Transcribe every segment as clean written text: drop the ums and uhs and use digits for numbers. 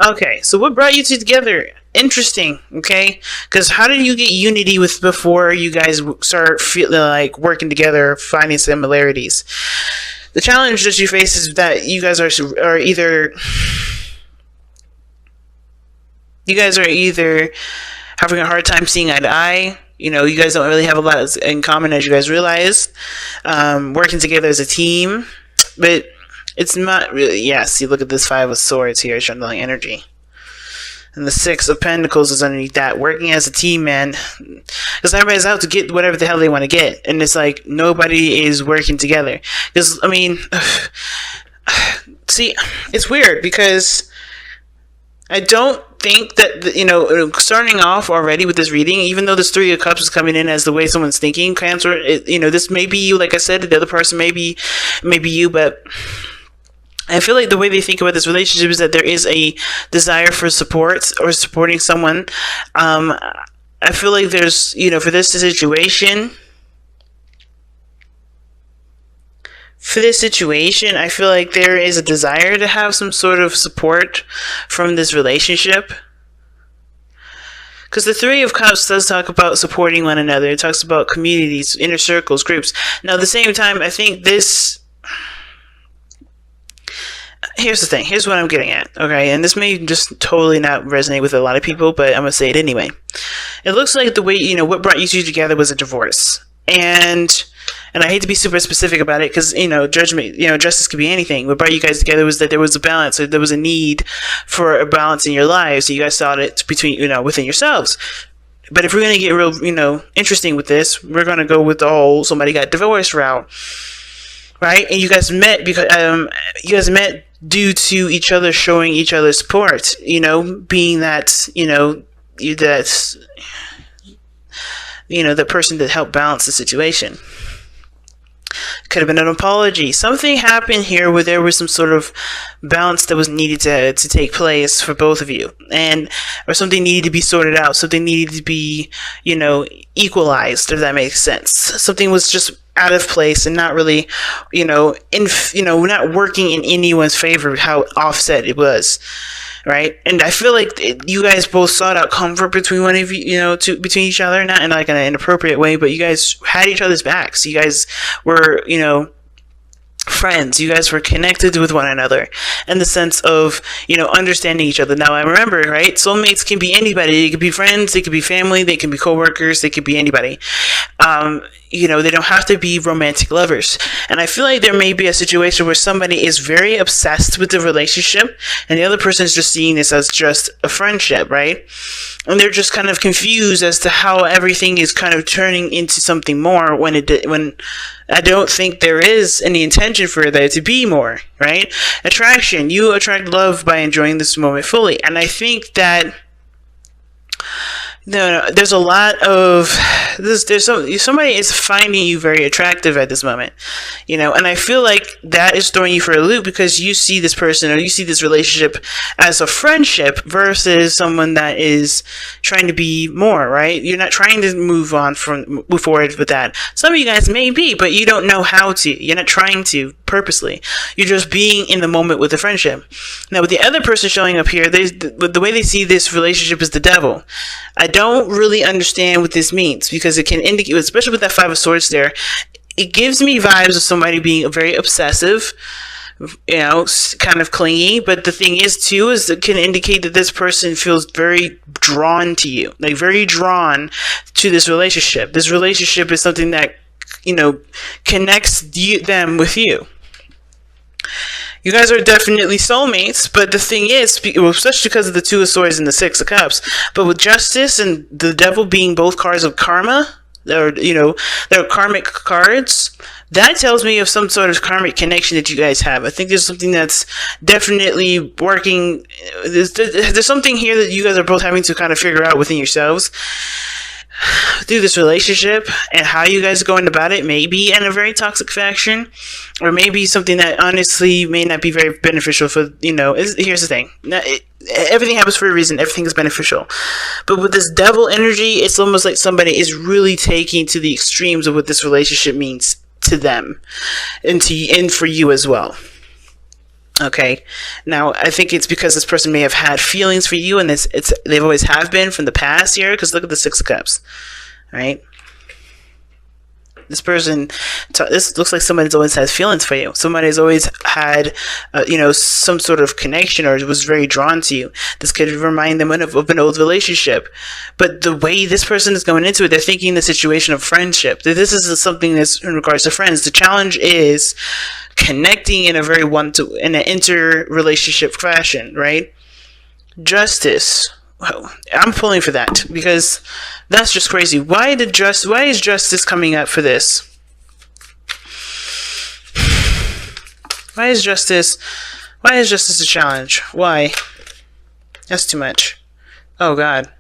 Okay, so what brought you two together? Interesting. Okay, because how did you get unity with before you guys start feeling like working together, finding similarities? The challenge that you face is that you guys are either having a hard time seeing eye to eye. You guys don't really have a lot in common, as you guys realize. Working together as a team, but it's not really. Yeah, see, look at this Five of Swords here, showing the energy. And the Six of Pentacles is underneath that. Working as a team, man. Because everybody's out to get whatever the hell they want to get. And it's like, nobody is working together. Because, I mean, see, it's weird because I don't think that, starting off already with this reading, even though this Three of Cups is coming in as the way someone's thinking, Cancer, this may be you, like I said, the other person may be you, but I feel like the way they think about this relationship is that there is a desire for support or supporting someone. I feel like there's, for this situation, I feel like there is a desire to have some sort of support from this relationship. Because the Three of Cups does talk about supporting one another. It talks about communities, inner circles, groups. Now, at the same time, I think this... Here's the thing. Here's what I'm getting at. Okay, and this may just totally not resonate with a lot of people, but I'm gonna say it anyway. It looks like the way what brought you two together was a divorce, and I hate to be super specific about it because judgment, justice could be anything. What brought you guys together was that there was a balance, or there was a need for a balance in your lives. So you guys saw it between within yourselves. But if we're gonna get real interesting with this, we're gonna go with the whole somebody got divorced route, right? And you guys met because due to each other showing each other support, being that, that's, the person that helped balance the situation. Could have been an apology. Something happened here where there was some sort of balance that was needed to take place for both of you, or something needed to be sorted out. Something needed to be, equalized, if that makes sense. Something was just out of place and not really, not working in anyone's favor. How offset it was. Right, and I feel like you guys both sought out comfort between one of you, between each other, not in like an inappropriate way, but you guys had each other's backs. You guys were, friends. You guys were connected with one another in the sense of, understanding each other. Now, I remember, right? Soulmates can be anybody. They could be friends. They could be family. They can be coworkers. They could be anybody. They don't have to be romantic lovers. And I feel like there may be a situation where somebody is very obsessed with the relationship and the other person is just seeing this as just a friendship, right? And they're just kind of confused as to how everything is kind of turning into something more when I don't think there is any intention for there to be more, right? Attraction. You attract love by enjoying this moment fully. And I think that there's a lot of somebody is finding you very attractive at this moment, and I feel like that is throwing you for a loop because you see this person or you see this relationship as a friendship versus someone that is trying to be more, right? You're not trying to move forward with that. Some of you guys may be, but you don't know how to. You're not trying to purposely. You're just being in the moment with the friendship. Now, with the other person showing up here, the way they see this relationship is the devil. I don't really understand what this means because it can indicate, especially with that Five of Swords there, it gives me vibes of somebody being very obsessive, kind of clingy. But the thing is, too, is it can indicate that this person feels very drawn to you, like very drawn to this relationship. This relationship is something that, connects them with you. You guys are definitely soulmates, but the thing is, especially because of the Two of Swords and the Six of Cups, but with Justice and the Devil being both cards of karma, or, they're karmic cards, that tells me of some sort of karmic connection that you guys have. I think there's something that's definitely working. There's something here that you guys are both having to kind of figure out within yourselves through this relationship, and how you guys are going about it may be in a very toxic fashion, or maybe something that honestly may not be very beneficial for, here's the thing. Everything happens for a reason. Everything is beneficial. But with this devil energy, it's almost like somebody is really taking to the extremes of what this relationship means to them and for you as well. Okay. Now, I think it's because this person may have had feelings for you, and they've always have been from the past here. Because look at the Six of Cups, right? This person, this looks like somebody's always has feelings for you. Somebody's always had, some sort of connection or was very drawn to you. This could remind them of an old relationship. But the way this person is going into it, they're thinking the situation of friendship. This is something that's in regards to friends. The challenge is connecting in a very in an inter-relationship fashion, right? Justice. I'm pulling for that because that's just crazy. Why is justice coming up for this? Why is justice a challenge? Why? That's too much. Oh God.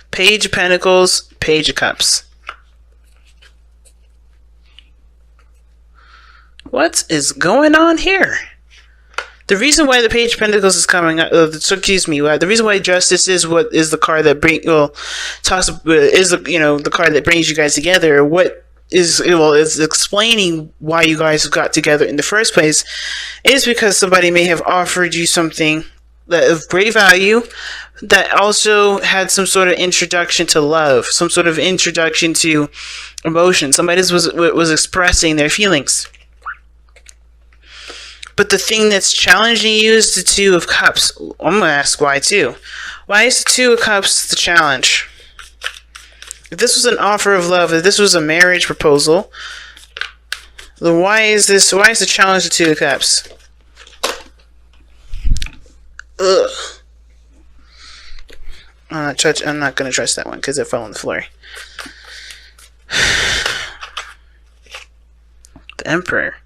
Page of Pentacles, Page of Cups. What is going on here? The reason why the Page of Pentacles is coming up, the reason why Justice is what is the card that the card that brings you guys together. What is explaining why you guys got together in the first place is because somebody may have offered you something that of great value that also had some sort of introduction to love, some sort of introduction to emotion. Somebody was expressing their feelings. But the thing that's challenging you is the Two of Cups. I'm going to ask why too. Why is the Two of Cups the challenge? If this was an offer of love, if this was a marriage proposal, then why is the challenge the Two of Cups? Ugh. I'm not going to trust that one because it fell on the floor. The Emperor.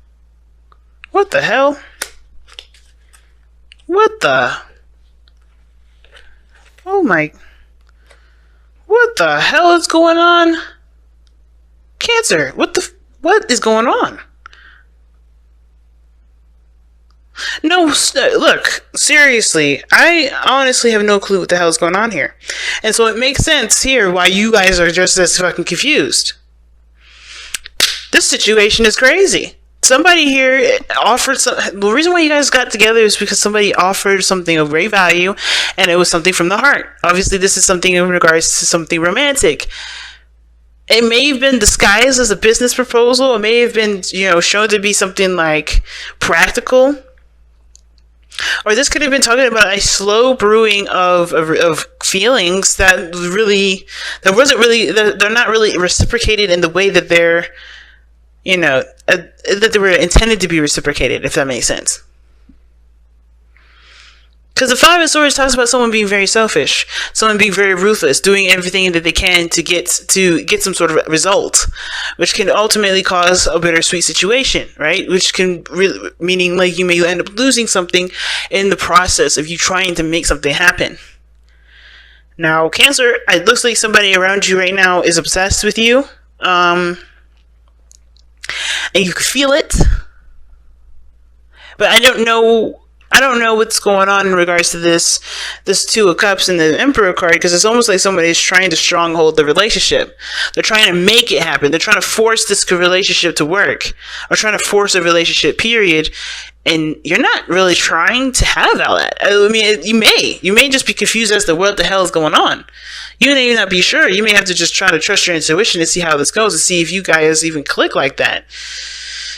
What the hell? What the? Oh my. What the hell is going on? Cancer. What is going on? No, look, seriously, I honestly have no clue what the hell is going on here. And so it makes sense here why you guys are just as fucking confused. This situation is crazy. Somebody here offered the reason why you guys got together is because somebody offered something of great value, and it was something from the heart. Obviously, this is something in regards to something romantic. It may have been disguised as a business proposal. It may have been, shown to be something like practical. Or this could have been talking about a slow brewing of feelings that they're not really reciprocated in the way that they're, that they were intended to be reciprocated, if that makes sense. Because the Five of Swords talks about someone being very selfish, someone being very ruthless, doing everything that they can to get some sort of result, which can ultimately cause a bittersweet situation, right? Which can meaning like you may end up losing something in the process of you trying to make something happen. Now, Cancer, it looks like somebody around you right now is obsessed with you. And you can feel it, but I don't know what's going on in regards to this Two of Cups and the Emperor card, because it's almost like somebody is trying to stronghold the relationship. They're trying to make it happen. They're trying to force this relationship to work, or trying to force a relationship, period. And you're not really trying to have all that. I mean, you may just be confused as to what the hell is going on. You may not be sure. You may have to just try to trust your intuition to see how this goes, and see if you guys even click like that.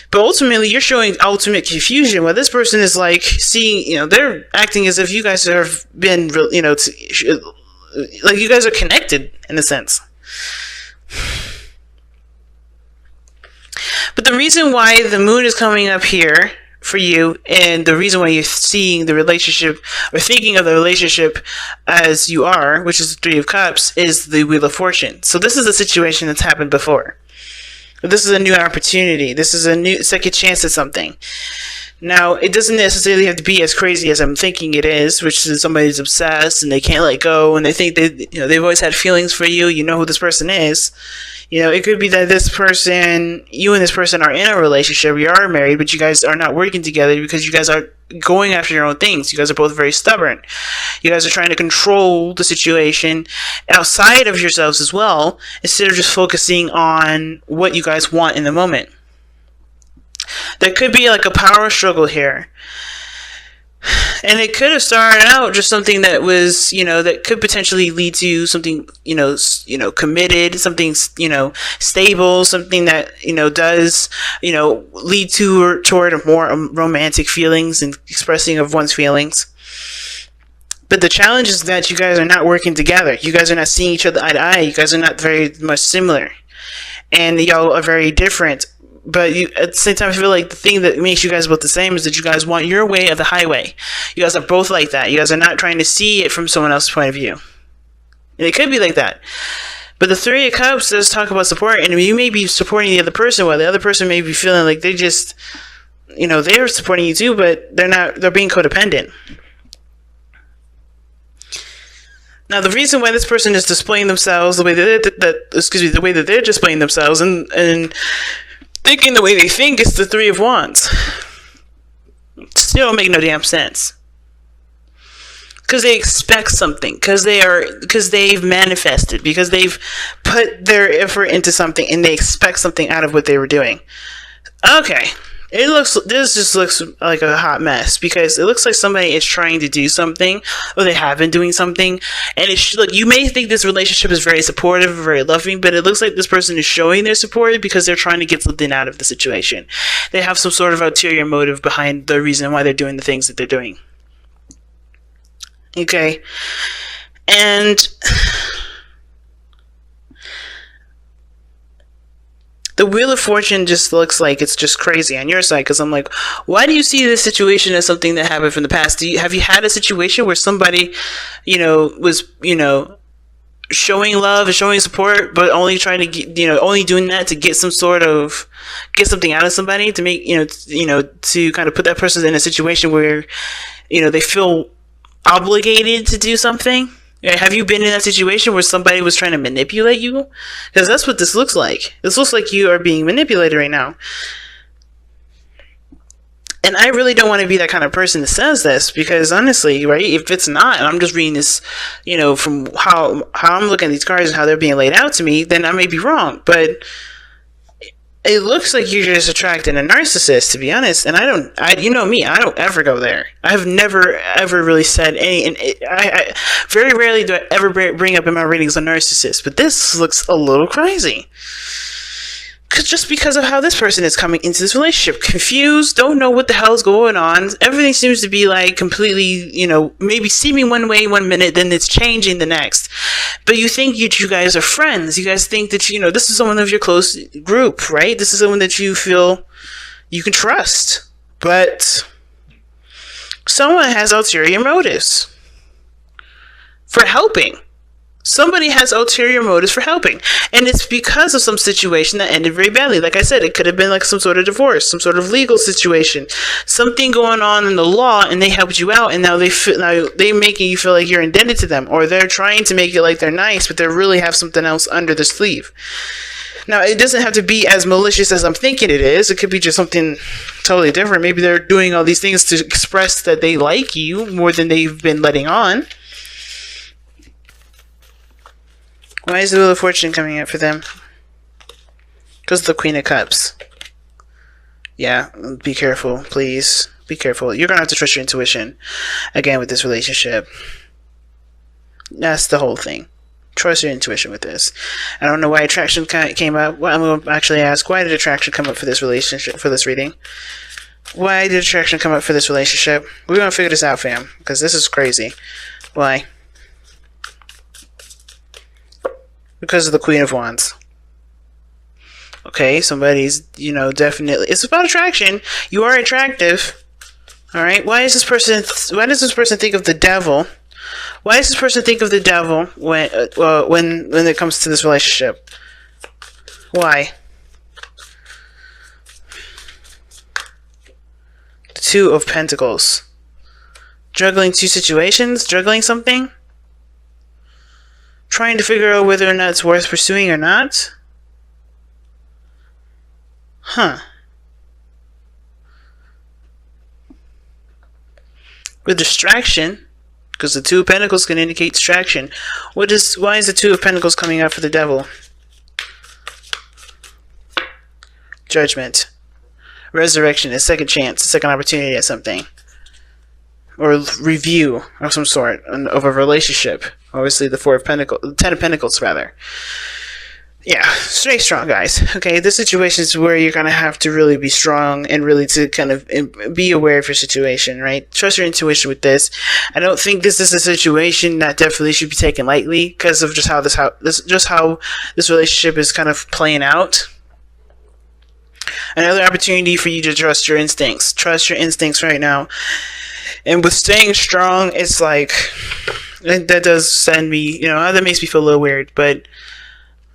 But ultimately, you're showing ultimate confusion. While this person is like seeing, they're acting as if you guys have been, like you guys are connected in a sense. But the reason why the moon is coming up here for you, and the reason why you're seeing the relationship or thinking of the relationship as you are, which is the Three of Cups, is the Wheel of Fortune. So this is a situation that's happened before. This is a new opportunity. This is a new second chance at something. Now, it doesn't necessarily have to be as crazy as I'm thinking it is, which is somebody's obsessed and they can't let go, and they think they've always had feelings for you. You know who this person is. It could be that you and this person are in a relationship, you are married, but you guys are not working together because you guys are going after your own things. You guys are both very stubborn. You guys are trying to control the situation outside of yourselves as well, instead of just focusing on what you guys want in the moment. There could be like a power struggle here. And it could have started out just something that was, that could potentially lead to something, committed, something, stable, something that, does, lead to or toward a more romantic feelings and expressing of one's feelings. But the challenge is that you guys are not working together. You guys are not seeing each other eye to eye. You guys are not very much similar. And y'all are very different. But at the same time, I feel like the thing that makes you guys both the same is that you guys want your way or the highway. You guys are both like that. You guys are not trying to see it from someone else's point of view. And it could be like that. But the Three of Cups does talk about support, and you may be supporting the other person while the other person may be feeling like they just, they're supporting you too, but they're being codependent. Now, the reason why this person is displaying themselves the way the way that they're displaying themselves and thinking the way they think is the Three of Wands. Still don't make no damn sense. Because they expect something. Because they've manifested. Because they've put their effort into something and they expect something out of what they were doing. Okay. This just looks like a hot mess because it looks like somebody is trying to do something or they have been doing something. And look, you may think this relationship is very supportive, very loving, but it looks like this person is showing their support because they're trying to get something out of the situation. They have some sort of ulterior motive behind the reason why they're doing the things that they're doing. Okay. And the Wheel of Fortune just looks like it's just crazy on your side because I'm like, why do you see this situation as something that happened from the past? Have you had a situation where somebody, was, showing love and showing support, but only trying to get, only doing that to get get something out of somebody to make, to kind of put that person in a situation where, they feel obligated to do something? Have you been in that situation where somebody was trying to manipulate you? Because that's what this looks like. This looks like you are being manipulated right now. And I really don't want to be that kind of person that says this because honestly, right, if it's not, and I'm just reading this, from how I'm looking at these cards and how they're being laid out to me, then I may be wrong. But it looks like you're just attracting a narcissist, to be honest. And you know me, I don't ever go there. I've never, ever really said any, and I very rarely do I ever bring up in my readings a narcissist, but this looks a little crazy. Just because of how this person is coming into this relationship. Confused, don't know what the hell's going on. Everything seems to be like completely, maybe seeming one way 1 minute, then it's changing the next. But you think you guys are friends. You guys think that, this is someone of your close group, right? This is someone that you feel you can trust. But someone has ulterior motives for helping. Somebody has ulterior motives for helping. And it's because of some situation that ended very badly. Like I said, it could have been like some sort of divorce, some sort of legal situation, something going on in the law, and they helped you out, and now they're making you feel like you're indebted to them, or they're trying to make it like they're nice, but they really have something else under the sleeve. Now, it doesn't have to be as malicious as I'm thinking it is. It could be just something totally different. Maybe they're doing all these things to express that they like you more than they've been letting on. Why is the Wheel of Fortune coming up for them? Because of the Queen of Cups. Yeah, be careful, please. Be careful. You're going to have to trust your intuition again with this relationship. That's the whole thing. Trust your intuition with this. I don't know why attraction came up. Well, I'm going to actually ask, why did attraction come up for this relationship, for this reading? Why did attraction come up for this relationship? We're going to figure this out, fam, because this is crazy. Why? Because of the Queen of Wands. Okay, somebody's, definitely... It's about attraction. You are attractive. Alright, why does this person think of the devil? Why does this person think of the devil when it comes to this relationship? Why? The Two of Pentacles. Juggling two situations? Juggling something? Trying to figure out whether or not it's worth pursuing or not? Huh. With distraction, because the Two of Pentacles can indicate distraction. Why is the Two of Pentacles coming out for the devil? Judgment. Resurrection, a second chance, a second opportunity at something. or review of some sort of a relationship. Obviously, the Ten of Pentacles, rather. Yeah, stay strong, guys. Okay, this situation is where you're gonna have to really be strong and really to kind of be aware of your situation, right? Trust your intuition with this. I don't think this is a situation that definitely should be taken lightly because of just how this relationship is kind of playing out. Another opportunity for you to trust your instincts. Trust your instincts right now. And with staying strong, it's like that does send me, that makes me feel a little weird, but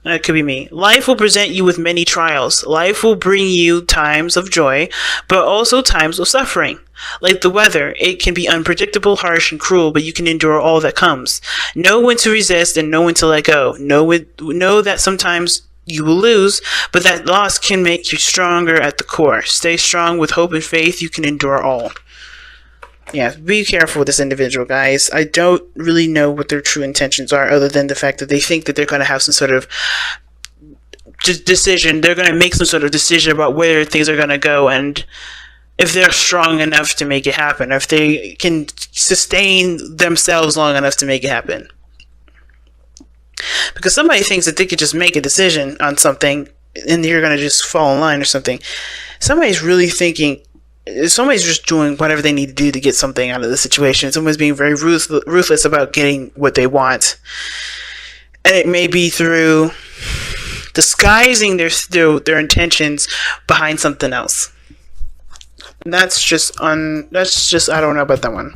that could be me. Life will present you with many trials. Life will bring you times of joy, but also times of suffering. Like the weather, it can be unpredictable, harsh, and cruel, but you can endure all that comes. Know when to resist and know when to let go. Know that sometimes you will lose, but that loss can make you stronger at the core. Stay strong with hope and faith. You can endure all. Yeah, be careful with this individual, guys. I don't really know what their true intentions are, other than the fact that they think that they're going to have some sort of decision. They're going to make some sort of decision about where things are going to go, and if they're strong enough to make it happen, if they can sustain themselves long enough to make it happen. Because somebody thinks that they could just make a decision on something, and you're going to just fall in line or something. Somebody's really thinking... Somebody's just doing whatever they need to do to get something out of the situation. Someone's being very ruthless about getting what they want. And it may be through disguising their intentions behind something else. That's just I don't know about that one.